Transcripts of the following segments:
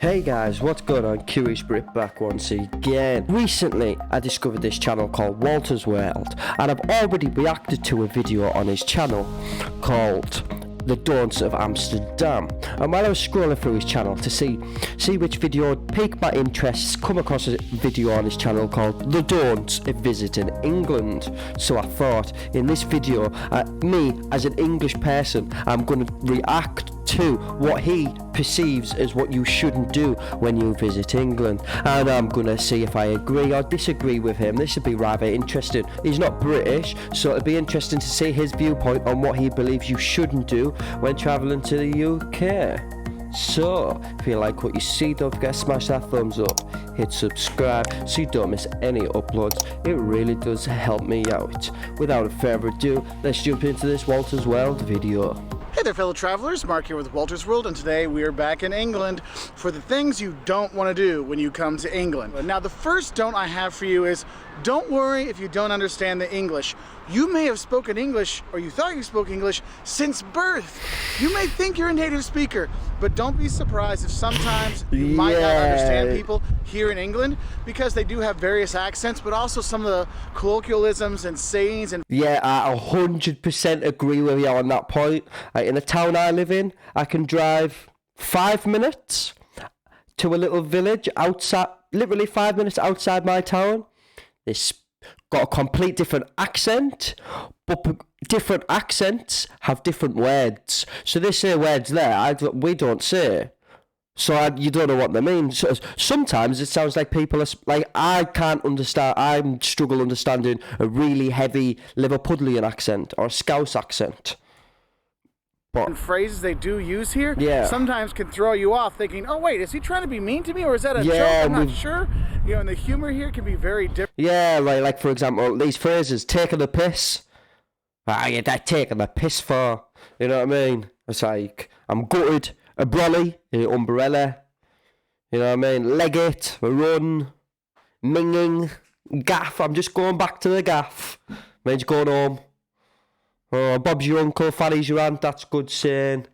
Hey guys, what's going on? Curious Brit back once again. Recently, I discovered this channel called Walter's World, and I've already reacted to a video on his channel called The Don'ts of Amsterdam. And while I was scrolling through his channel to see which video would pique my interests, come across a video on his channel called The Don'ts of Visiting England. So I thought, in this video, me as an English person, I'm going to react to what he perceives as what you shouldn't do when you visit England, and I'm gonna see if I agree or disagree with him. This would be rather interesting. He's not British, so it'd be interesting to see his viewpoint on what he believes you shouldn't do when traveling to the UK. So, if you like what you see, don't forget to smash that thumbs up, hit subscribe so you don't miss any uploads. It really does help me out. Without further ado, let's jump into this Walter's World video. Hey there, fellow travelers. Mark here with Walter's World, and today we are back in England for the things you don't want to do when you come to England. Now, the first don't I have for you is, don't worry if you don't understand the English. You may have spoken English, or you thought you spoke English, since birth. You may think you're a native speaker, but don't be surprised if sometimes you might not understand people here in England, because they do have various accents, but also some of the colloquialisms and sayings and... Yeah, I 100% agree with you on that point. In the town I live in, I can drive 5 minutes to a little village outside, literally 5 minutes outside my town. It's got a complete different accent, but different accents have different words. So they say words there we don't say. So you don't know what they mean. So sometimes it sounds like people are like, I can't understand. I struggle understanding a really heavy Liverpudlian accent or a Scouse accent. And phrases they do use here, sometimes can throw you off, thinking, "Oh wait, is he trying to be mean to me, or is that a joke? I'm not sure." You know, and the humor here can be very different. Yeah, like for example, these phrases, "taking the piss." You're taking the piss for. You know what I mean? It's like, I'm gutted. A brolly, an umbrella. You know what I mean? Leg it, a run, minging, gaff. I'm just going back to the gaff. Means going home. Oh, Bob's your uncle, Fanny's your aunt. That's good saying.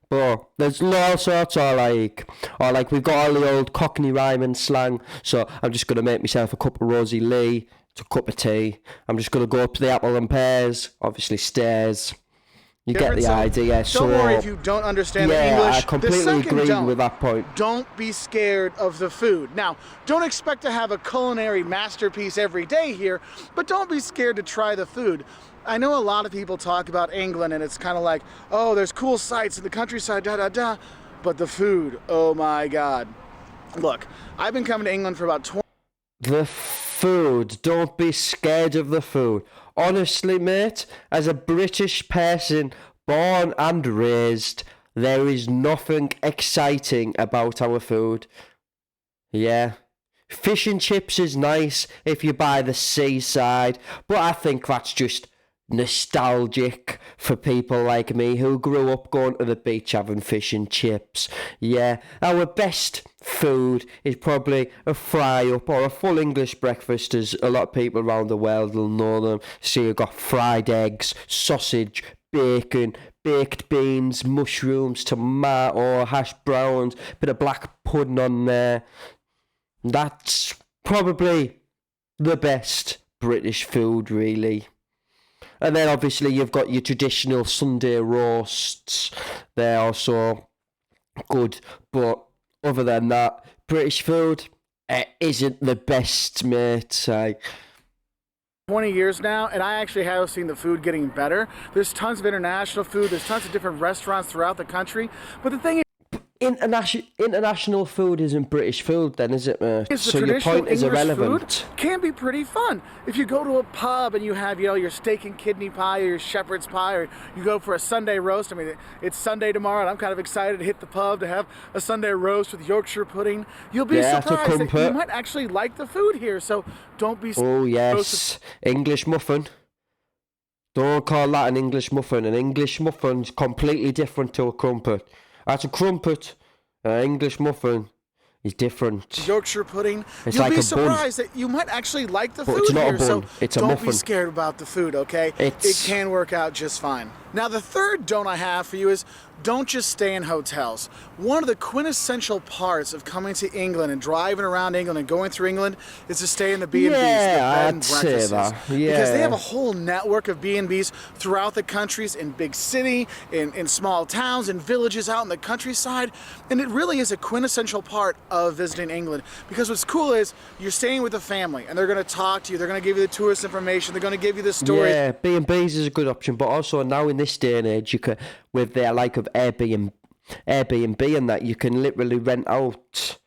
But there's all sorts of like we've got all the old Cockney rhyme and slang. So I'm just gonna make myself a cup of Rosie Lee. It's a cup of tea. I'm just gonna go up to the apple and pears. Obviously stairs. You get the idea. Don't worry if you don't understand the English. I completely agree with that point. Don't be scared of the food. Now, don't expect to have a culinary masterpiece every day here, but don't be scared to try the food. I know a lot of people talk about England and it's kind of like, oh, there's cool sights in the countryside, da-da-da, but the food, oh my God. Look, I've been coming to England for about 20... The food, don't be scared of the food. Honestly, mate, as a British person, born and raised, there is nothing exciting about our food. Yeah. Fish and chips is nice if you're by the seaside, but I think that's just nostalgic for people like me who grew up going to the beach having fish and chips. Yeah, our best food is probably a fry up or a full English breakfast, as a lot of people around the world will know them. So you've got fried eggs, sausage, bacon, baked beans, mushrooms, tomato, hash browns, bit of black pudding on there. That's probably the best British food, really. And then obviously you've got your traditional Sunday roasts. They're also good. But other than that, British food isn't the best, mate. 20 years now, and I actually have seen the food getting better. There's tons of international food. There's tons of different restaurants throughout the country. But the thing is, international food isn't British food then, is it, mate? So your point is irrelevant. Food can be pretty fun. If you go to a pub and you have, you know, your steak and kidney pie or your shepherd's pie, or you go for a Sunday roast. I mean, it's Sunday tomorrow and I'm kind of excited to hit the pub to have a Sunday roast with Yorkshire pudding. You'll be surprised that you might actually like the food here, so don't be... Oh yes, English muffin. Don't call that an English muffin. An English muffin's completely different to a crumpet. That's a crumpet. English muffin is different. Yorkshire pudding. It's You'll like be a surprised that you might actually like the food it's not here. A bun. So it's a don't muffin. Be scared about the food, okay? It can work out just fine. Now the third don't I have for you is, don't just stay in hotels. One of the quintessential parts of coming to England and driving around England and going through England is to stay in the B&Bs, the bed and I'd say breakfasts. that. Because they have a Yeah. whole network of B&Bs throughout the countries, in big city, in small towns, in villages out in the countryside. And it really is a quintessential part of visiting England. Because what's cool is you're staying with a family and they're going to talk to you, they're going to give you the tourist information, they're going to give you the stories. Yeah, B&Bs is a good option, but also now in this day and age, you can, with their like of Airbnb and that, you can literally rent out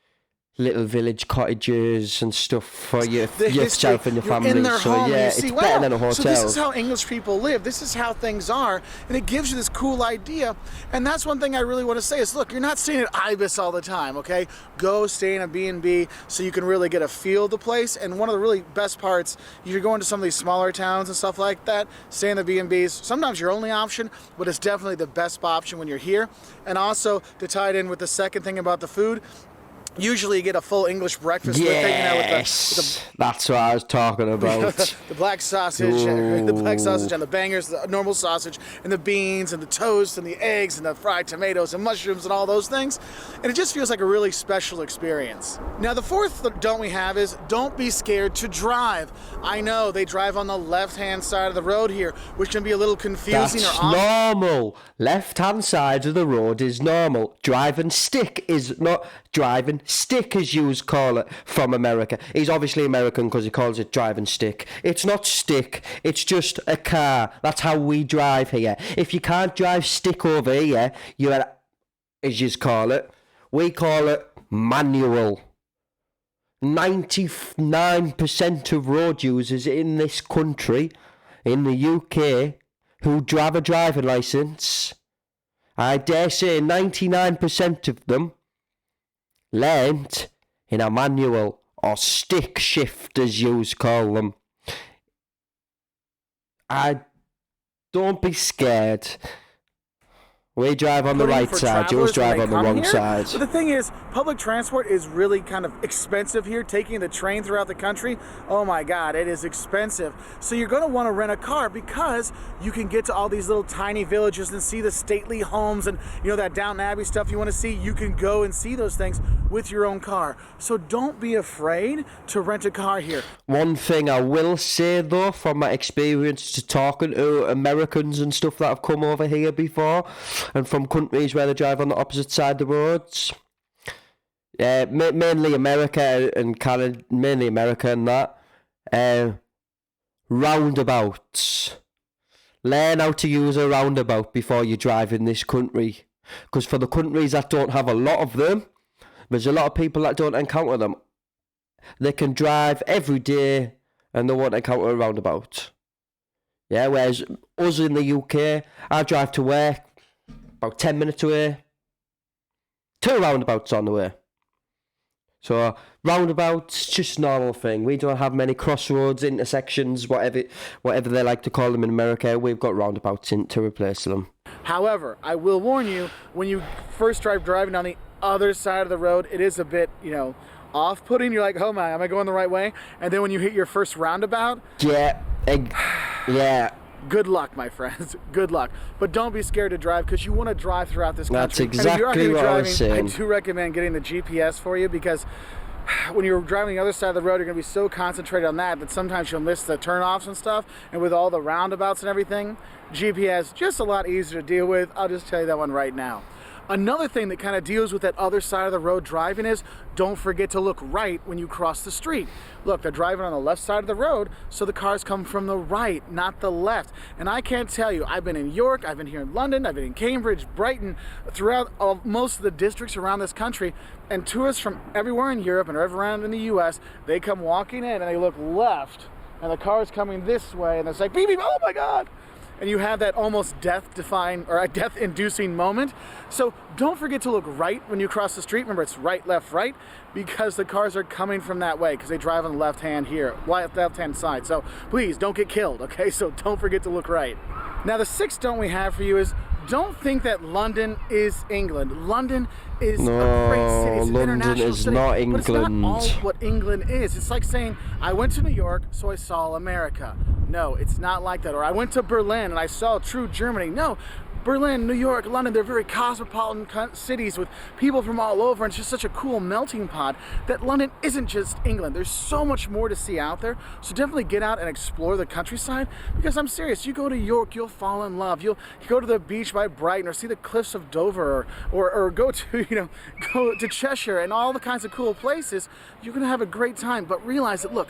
little village cottages and stuff for yourself and your You're family. in their So home, yeah, and you see, it's better wow, than a hotel. so this is how English people live. This is how things are, and it gives you this cool idea. And that's one thing I really want to say is, look, you're not staying at Ibis all the time, okay? Go stay in a B&B so you can really get a feel of the place. And one of the really best parts, you're going to some of these smaller towns and stuff like that, stay in the B&Bs. Sometimes your only option, but it's definitely the best option when you're here. And also, to tie it in with the second thing about the food, usually you get a full English breakfast with it, you know, with Yes, that's what I was talking about. the black sausage, the black sausage and the bangers, the normal sausage, and the beans and the toast and the eggs and the fried tomatoes and mushrooms and all those things. And it just feels like a really special experience. Now, the fourth don't we have is don't be scared to drive. I know they drive on the left-hand side of the road here, which can be a little confusing That's or off. normal. Left-hand side of the road is normal. Driving stick is not driving stick, as you call it, from America. He's obviously American because he calls it driving stick. It's not stick. It's just a car. That's how we drive here. If you can't drive stick over here, you're, as you call it, we call it manual. 99% of road users in this country, in the UK, who drive a driving licence, I dare say 99% of them learnt in a manual or stick shift, as you call them. Don't be scared. We drive on the Putting right for side, yours travelers when drive they on the come wrong here. side. But the thing is, public transport is really kind of expensive here. Taking the train throughout the country, oh my God, it is expensive. So you're going to want to rent a car because you can get to all these little tiny villages and see the stately homes and, you know, that Downton Abbey stuff you want to see. You can go and see those things with your own car. So don't be afraid to rent a car here. One thing I will say though, from my experience to talking to Americans and stuff that have come over here before, and from countries where they drive on the opposite side of the roads, mainly America and Canada, mainly America and that, roundabouts. Learn how to use a roundabout before you drive in this country, because for the countries that don't have a lot of them, there's a lot of people that don't encounter them. They can drive every day and they won't encounter a roundabout. Yeah, whereas us in the UK, I drive to work about 10 minutes away. 2 roundabouts on the way. So roundabouts, just a normal thing. We don't have many crossroads, intersections, whatever they like to call them in America. We've got roundabouts to replace them. However, I will warn you, when you first driving on the other side of the road, it is a bit, you know, off-putting. You're like, oh my, am I going the right way? And then when you hit your first roundabout, Yeah, yeah. good luck, my friends. Good luck. But don't be scared to drive because you want to drive throughout this country. That's And if you are exactly gonna be what I was driving, saying. I do recommend getting the GPS for you because when you're driving the other side of the road, you're going to be so concentrated on that sometimes you'll miss the turnoffs and stuff. And with all the roundabouts and everything, GPS just a lot easier to deal with. I'll just tell you that one right now. Another thing that kind of deals with that other side of the road driving is don't forget to look right when you cross the street. Look, they're driving on the left side of the road, so the cars come from the right, not the left. And I can't tell you, I've been in York, I've been here in London, I've been in Cambridge, Brighton, throughout most of the districts around this country, and tourists from everywhere in Europe and everywhere in the US, they come walking in and they look left, and the car's coming this way, and it's like, beep, beep, oh my God. And you have that almost death-inducing moment. So don't forget to look right when you cross the street. Remember, it's right, left, because the cars are coming from that way because they drive on the left hand here, left-hand side. So please don't get killed, okay? So don't forget to look right. Now, the sixth don't we have for you is don't think that London is England. London is a great city. It's an London international is city, not but it's not England. all what England is. It's like saying, I went to New York, so I saw America. No, it's not like that. Or I went to Berlin and I saw true Germany. No, Berlin, New York, London, they're very cosmopolitan cities with people from all over, and it's just such a cool melting pot that London isn't just England. There's so much more to see out there, so definitely get out and explore the countryside, because I'm serious, you go to York, you'll fall in love. You'll go to the beach by Brighton, or see the cliffs of Dover, or go to, go to Cheshire and all the kinds of cool places. You're gonna have a great time, but realize that, look,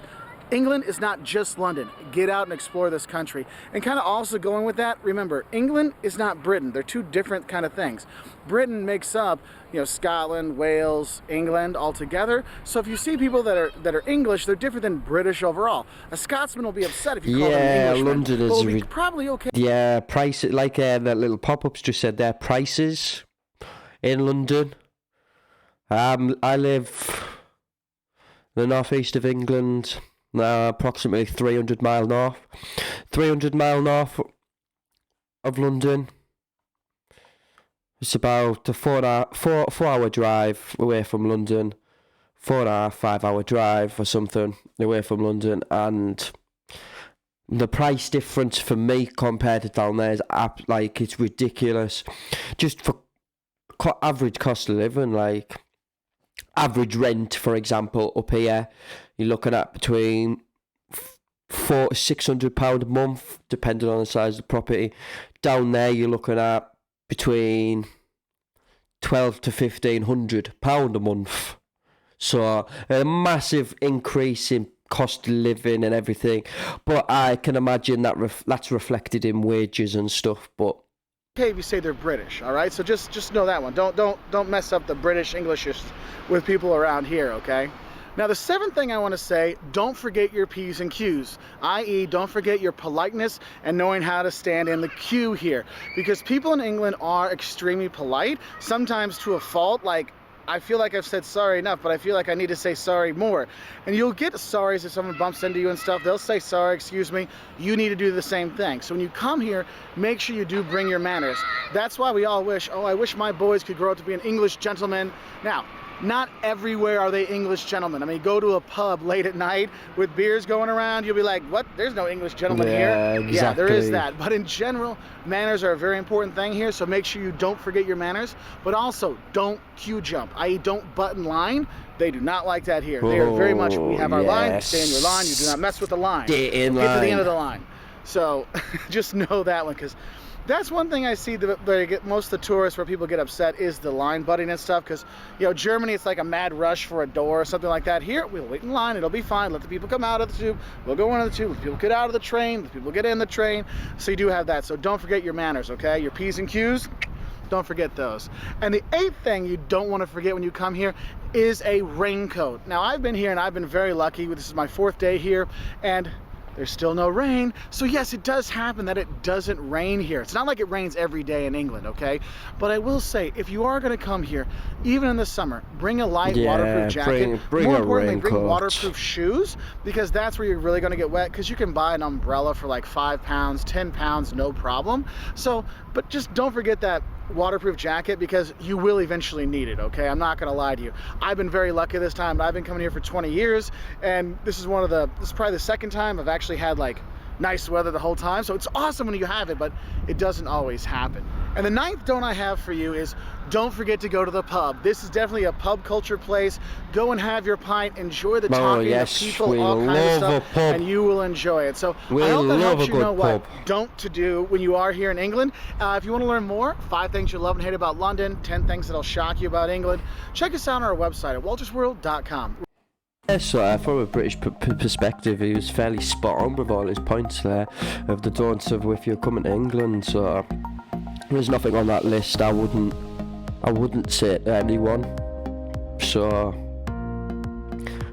England is not just London. Get out and explore this country. And kind of also going with that, remember, England is not Britain. They're two different kind of things. Britain makes up, Scotland, Wales, England all together. So if you see people that are English, they're different than British overall. A Scotsman will be upset if you call them an Englishman. London is will be probably okay. Yeah, price, like that little pop-ups just said there, prices in London. I live in the northeast of England. Approximately 300 mile north of London. It's about a 4-hour drive away from London, 4.5-5 hour drive or something away from London, and the price difference for me compared to down there is it's ridiculous. Just for average cost of living, like average rent, for example, up here, you're looking at between £400 to £600 a month, depending on the size of the property. Down there, you're looking at between £1,200 to £1,500 a month. So a massive increase in cost of living and everything. But I can imagine that that's reflected in wages and stuff. But okay if you say they're British, all right? So just know that one. Don't mess up the British English with people around here, okay? Now, the seventh thing I want to say, don't forget your P's and Q's, i.e. don't forget your politeness and knowing how to stand in the queue here. Because people in England are extremely polite, sometimes to a fault. Like, I feel like I've said sorry enough, but I feel like I need to say sorry more. And you'll get sorries if someone bumps into you and stuff. They'll say sorry, excuse me. You need to do the same thing. So when you come here, make sure you do bring your manners. That's why we all wish, I wish my boys could grow up to be an English gentleman. Now, not everywhere are they English gentlemen. I mean, go to a pub late at night with beers going around, you'll be like, what? There's no English gentleman here. Exactly. Yeah, there is that. But in general, manners are a very important thing here, so make sure you don't forget your manners. But also, don't queue jump, i.e. don't butt in line. They do not like that here. They are very much, we have our line, stay in your line, you do not mess with the line. Stay in line. Get to the line. end of the line. So just know that one, because that's one thing I see that they get most of the tourists where people get upset is the line butting and stuff. Because Germany, it's like a mad rush for a door or something like that. Here we'll wait in line, it'll be fine, let the people come out of the tube, we'll go into the tube, let people get out of the train, let people get in the train. So you do have that. So don't forget your manners, okay? Your P's and Q's, don't forget those. And the eighth thing you don't want to forget when you come here is a raincoat. Now, I've been here and I've been very lucky. This is my 4th day here, and there's still no rain. So yes, it does happen that it doesn't rain here. It's not like it rains every day in England, okay? But I will say, if you are gonna come here, even in the summer, bring a light waterproof jacket. Bring More a importantly, raincoat. bring waterproof shoes, because that's where you're really gonna get wet, because you can buy an umbrella for like £5, £10, no problem. So, but just don't forget that waterproof jacket, because you will eventually need it, okay? I'm not gonna lie to you. I've been very lucky this time. I've been coming here for 20 years, and this is probably the second time I've actually had like nice weather the whole time. So it's awesome when you have it, but it doesn't always happen. And the ninth don't I have for you is don't forget to go to the pub. This is definitely a pub culture place. Go and have your pint, enjoy the talking, the people, all kinds of stuff, and you will enjoy it. So I hope that helps you know what don't to do when you are here in England. If you want to learn more, 5 things you love and hate about London, 10 things that'll shock you about England, check us out on our website at waltersworld.com. So from a British perspective, he was fairly spot on with all his points there of the don'ts of if you're coming to England. So there's nothing on that list I wouldn't say to anyone. So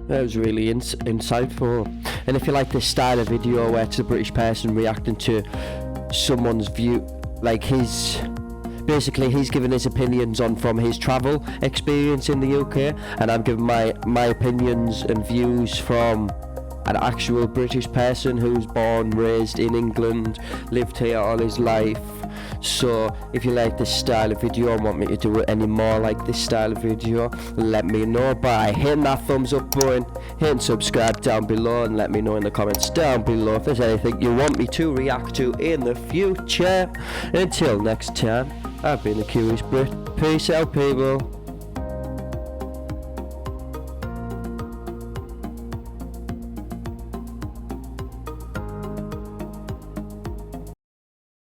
that was really insightful. And if you like this style of video where it's a British person reacting to someone's view, like basically he's giving his opinions on from his travel experience in the UK, and I'm giving my opinions and views from an actual British person who's born, raised in England, lived here all his life. So if you like this style of video and want me to do any more like this style of video, let me know by hitting that thumbs up button, hitting subscribe down below, and let me know in the comments down below if there's anything you want me to react to in the future. Until next time, I've been the Curious Brit. Peace out, people.